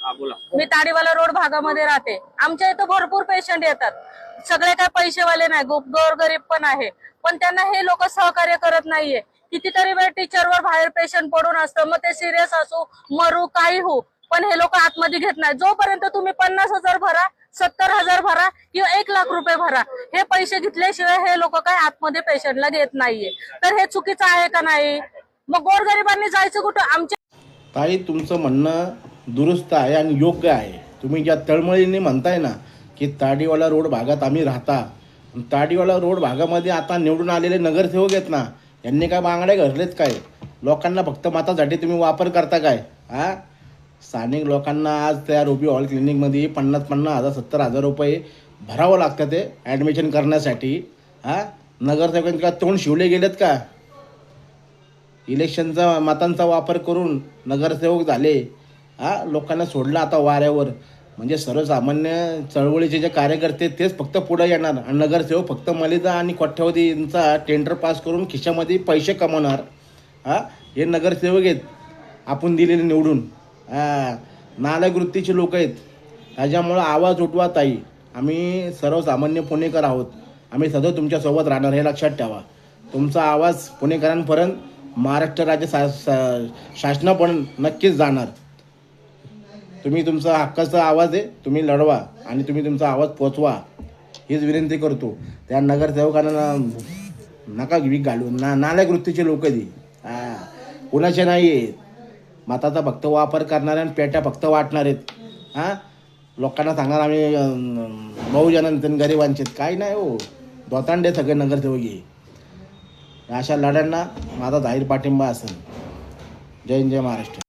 हा बोला. मी ताडीवाला रोड भागामध्ये राहते. आमच्या इथं भरपूर पेशंट येतात. सगळे काय पैसेवाले नाही, गोरगरीब पण आहे, पण त्यांना हे लोक सहकार्य करत नाहीये. कितीतरी वेळ टीचरवर बाहेर पेशंट पडून असतं, मग ते सिरियस असो मरू काही हो, पण हे लोक आतमध्ये घेत नाही. जोपर्यंत तुम्ही 50,000 भरा, 70,000 भरा किंवा 1,00,000 भरा, हे पैसे घेतल्याशिवाय हे लोक काय आतमध्ये पेशंटला घेत नाहीये. तर हे चुकीचं आहे का नाही? मग गोरगरिबांनी जायचं कुठं? आमच्या ताई, तुमचं म्हणणं दुरुस्त आहे आणि योग्य आहे. तुम्ही ज्या तळमळीने म्हणताय ना की ताडीवाला रोड भागात आम्ही राहता, ताडीवाला रोड भागामध्ये आता निवडून आलेले नगरसेवक आहेत ना, यांनी काय बांगड्या घरलेत काय? लोकांना फक्त मतासाठी तुम्ही वापर करता काय? हा, स्थानिक लोकांना आज त्या रुबी हॉल क्लिनिकमध्ये 50,000 70,000 रुपये भरावं लागतं ते ॲडमिशन करण्यासाठी. हा, नगरसेवकांनी का तोंड शिवले गेलेत का? इलेक्शनचा मतांचा वापर करून नगरसेवक झाले. लोकांना सोडलं आता वाऱ्यावर. म्हणजे सर्वसामान्य चळवळीचे जे कार्यकर्ते तेच फक्त पुढे येणार आणि नगरसेवक फक्त मलिदा आणि कोट्यावधींचा टेंडर पास करून खिशामध्ये पैसे कमवणार. हे नगरसेवक आहेत आपण दिलेले निवडून. नालायक वृत्तीचे लोक आहेत. त्याच्यामुळं आवाज उठवा ताई. आम्ही सर्वसामान्य पुणेकर आहोत. आम्ही सदैव तुमच्यासोबत राहणार, हे लक्षात ठेवा. तुमचा आवाज पुणेकरांपर्यंत महाराष्ट्र राज्य शासनापर्यंत नक्कीच जाणार. तुम्ही तुमचा हक्काचा आवाज आहे, तुम्ही लढवा आणि तुम्ही तुमचा आवाज पोचवा, हीच विनंती करतो. त्या नगरसेवकांना नका वीक घालू. नालायक वृत्तीचे लोक ती कुणाचे नाही आहेत. मताचा फक्त वापर करणारे आणि पेट्या फक्त वाटणार आहेत. लोकांना सांगणार आम्ही बहुजन गरिबांचे काही नाही हो. दोतांडे सगळे नगरसेवक. अशा लढ्यांना माझा जाहीर पाठिंबा असेल. जय हिंद, जय महाराष्ट्र.